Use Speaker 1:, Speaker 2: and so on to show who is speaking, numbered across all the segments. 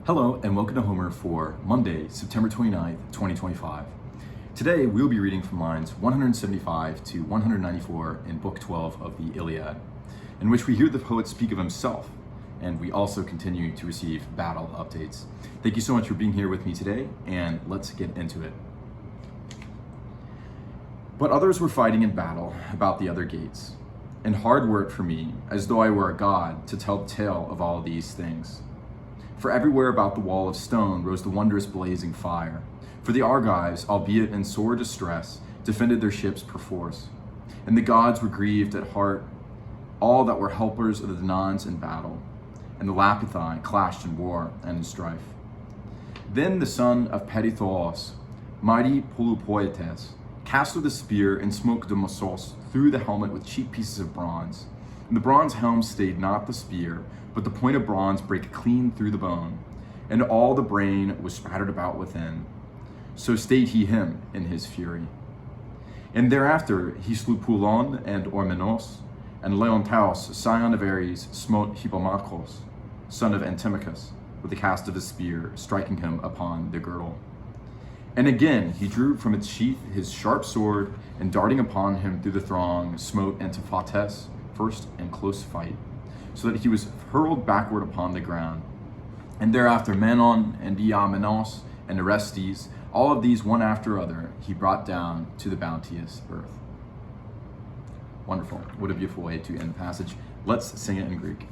Speaker 1: Hello and welcome to Homer for Monday, September 29th, 2025. Today we'll be reading from lines 175 to 194 in Book 12 of the Iliad, in which we hear the poet speak of himself, and we also continue to receive battle updates. Thank you so much for being here with me today, and let's get into it. But others were fighting in battle about the other gates, and hard were it for me, as though I were a god, to tell the tale of all these things. For everywhere about the wall of stone rose the wondrous blazing fire. For the Argives, albeit in sore distress, defended their ships perforce. And the gods were grieved at heart, all that were helpers of the Danaans in battle. And the Lapithai clashed in war and in strife. Then the son of Perithous, mighty Polupoetes, cast with a spear and smote Demosos through the helmet with cheap pieces of bronze. And the bronze helm stayed not the spear, but the point of bronze brake clean through the bone, and all the brain was spattered about within. So stayed he him in his fury. And thereafter he slew Poulon and Ormenos, and Leontaos, scion of Ares, smote Hippomachos, son of Antimachus, with the cast of his spear, striking him upon the girdle. And again he drew from its sheath his sharp sword, and darting upon him through the throng, smote Antiphates first in close fight, so that he was hurled backward upon the ground. And thereafter Manon and Iamenos and Orestes, all of these one after other, he brought down to the bounteous earth. Wonderful. What a beautiful way to end the passage. Let's sing it in Greek.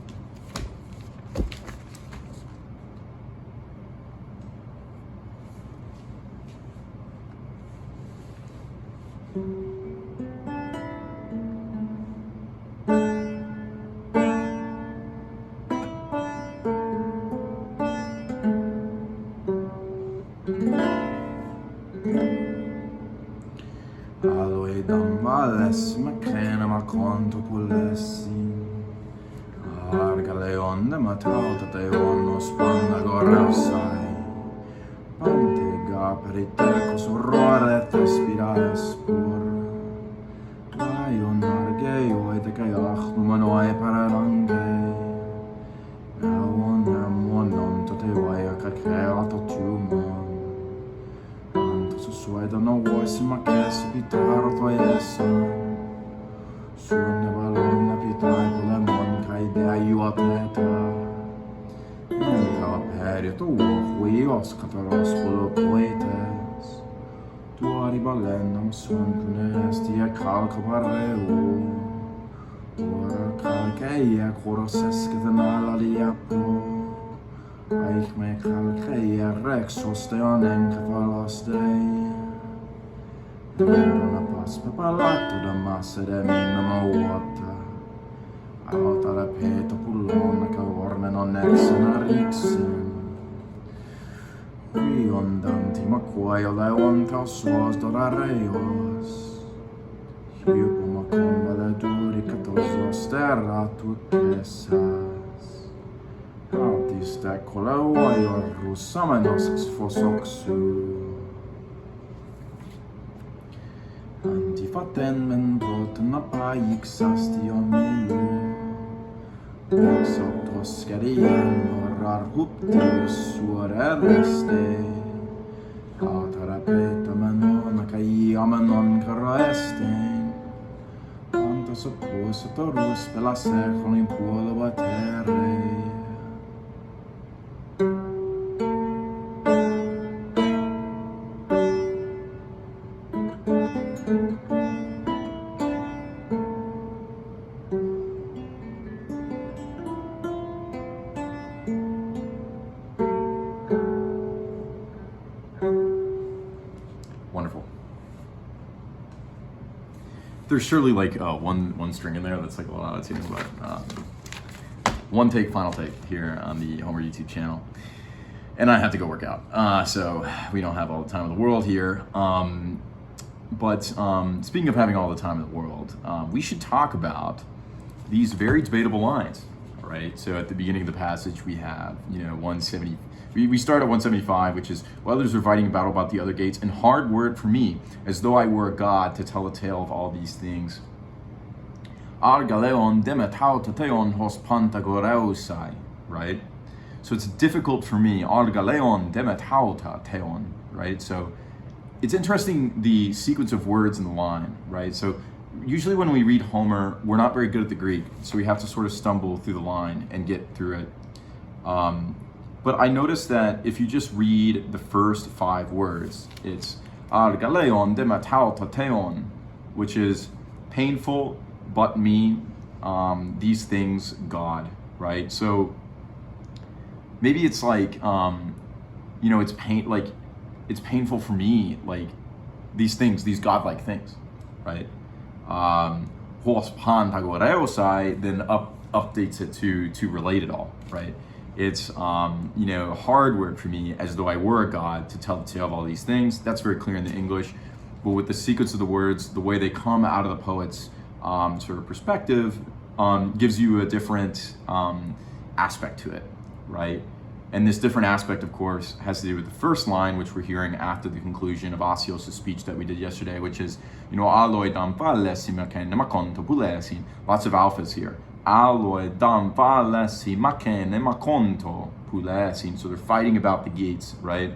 Speaker 2: Aloidam vales macrena maconto pulessi Arga leon de matrauta teonos panda gorrausai Pantega peritecos horrore et respirare spur Laion argeo et caiach numanoe pararange Eon monon tote vaia cacreato tumon Sueda no voice ma che subitaro toesa Suone valonna pitai con la monca idea io atleta Nella perio tu huios cataros polo poetes Tu ribalendam son cunesti e calco parreu Ora calceia coros escetanala liapo Eich me calceia rex osteon encefalos dei Dona paspe palato da massa de minima vuota Auta la peta pullona che orme non exena rixen Riondanti ma quaio leonta suos dorareos Hiupo ma comba le duri catosos terra tutesas Artis de colauaior rusamenos fosoxu Antifaten men brotna paix astion meiu Exoptos scadien orar ruptius suore reste Catarapeta menona cae amenon caraesten Antos opus et orus pela secon in puola terre
Speaker 1: Wonderful. There's surely like one string in there that's like a little out of tune, but one take, final take here on the Homer YouTube channel. And I have to go work out, so we don't have all the time in the world here. But speaking of having all the time in the world, we should talk about these very debatable lines, right? So at the beginning of the passage, we have, 170. We start at 175, which is, while others are fighting a battle about the other gates, and hard word for me, as though I were a god, to tell a tale of all these things. Argaleon demetauteteon hos pantagoreusai, right? So it's difficult for me, argaleon demetauta teon, right? So it's interesting the sequence of words in the line, right? So usually when we read Homer, we're not very good at the Greek, so we have to sort of stumble through the line and get through it. But I noticed that if you just read the first 5 words, it's argaleon dematauta teon, which is painful but me, these things God, right? So maybe it's like, it's it's painful for me, like these things, these godlike things, right? Hos pan tagoreosai then updates it to relate it all, right? It's a hard word for me, as though I were a god, to tell the tale of all these things. That's very clear in the English, but with the sequence of the words, the way they come out of the poet's sort of perspective, gives you a different aspect to it, right? And this different aspect, of course, has to do with the first line, which we're hearing after the conclusion of Asios' speech that we did yesterday, which is, lots of alphas here. So they're fighting about the gates, right?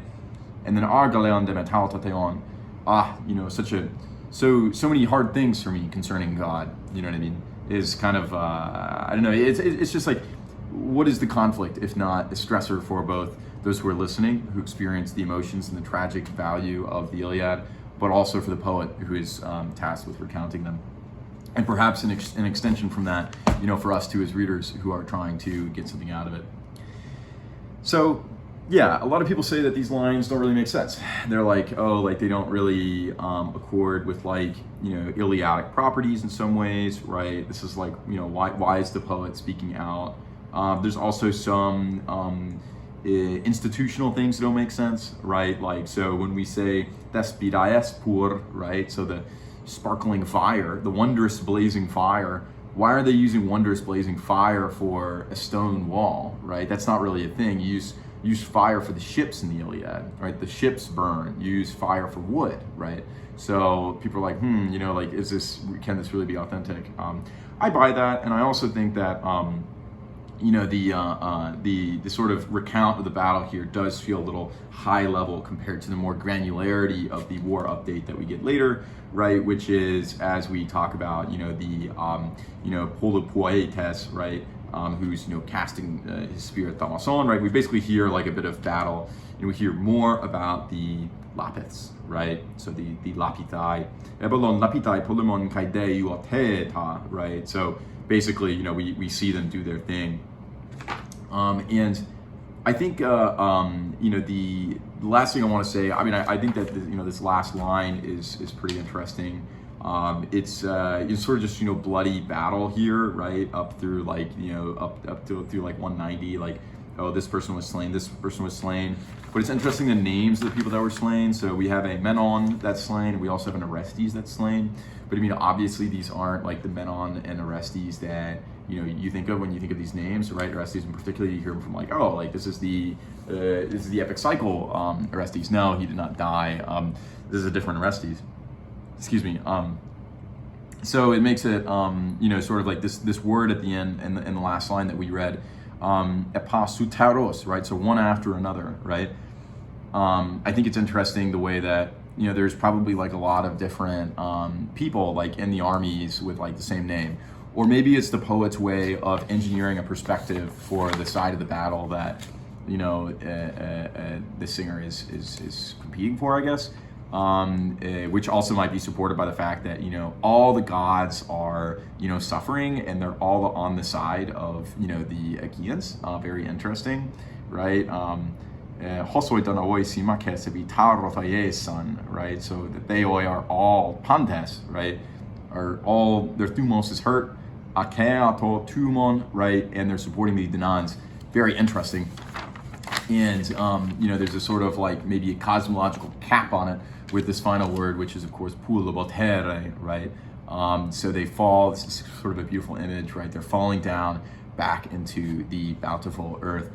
Speaker 1: And then argaleon demetauta teon. So many hard things for me concerning God, you know what I mean? Is kind of, I don't know, it's just like, what is the conflict if not a stressor for both those who are listening, who experience the emotions and the tragic value of the Iliad, but also for the poet who is tasked with recounting them? And perhaps an extension from that, for us too as readers who are trying to get something out of it. So, yeah, a lot of people say that these lines don't really make sense. They're like, they don't really accord with Iliadic properties in some ways, right? This is like, why is the poet speaking out? There's also some institutional things that don't make sense, right? Like, so when we say thespidias pur, right? So the sparkling fire, the wondrous blazing fire, why are they using wondrous blazing fire for a stone wall, right? That's not really a thing. You use fire for the ships in the Iliad, right? The ships burn. You use fire for wood, right? So people are like, can this really be authentic? I buy that, and I also think that the sort of recount of the battle here does feel a little high level compared to the more granularity of the war update that we get later, right? Which is, as we talk about, the Polopoetes, right? Who's casting his spirit Thamason, right? We basically hear like a bit of battle, and we hear more about the Lapiths, right? So the Lapithai, Ebolon Lapithai Polemon Kaide Uoteta, right? So basically, we see them do their thing. And I think, the last thing I want to say, I think that, this last line is pretty interesting. It's sort of just, bloody battle here, right? Up through up to through 190, this person was slain, this person was slain. But it's interesting the names of the people that were slain. So we have a Menon that's slain, and we also have an Orestes that's slain. But obviously these aren't like the Menon and Orestes that, you think of when you think of these names, right? Orestes in particular, you hear them from this is the epic cycle Orestes. No, he did not die. This is a different Orestes. Excuse me. So it makes it, sort of like this word at the end and the last line that we read, epasutaros, right? So one after another, right? I think it's interesting the way that, there's probably a lot of different people in the armies with the same name. Or maybe it's the poet's way of engineering a perspective for the side of the battle that, the singer is competing for, I guess. Which also might be supported by the fact that, all the gods are, suffering, and they're all on the side of, the Achaeans. Very interesting, right? Right? So that they are all pantes, right? Are all, their thumos is hurt, akeato tumon, right? And they're supporting the Danans. Very interesting. And, there's a sort of maybe a cosmological cap on it with this final word, which is of course pulobotere, right? So they fall, this is sort of a beautiful image, right? They're falling down back into the bountiful earth,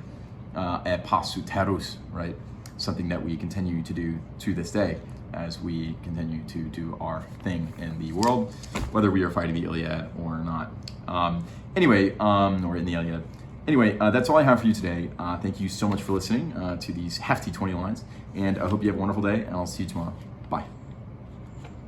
Speaker 1: epasuterus, right? Something that we continue to do to this day as we continue to do our thing in the world, whether we are fighting the Iliad or not. Or in the Iliad. Anyway, that's all I have for you today. Thank you so much for listening to these hefty 20 lines, and I hope you have a wonderful day, and I'll see you tomorrow. Bye.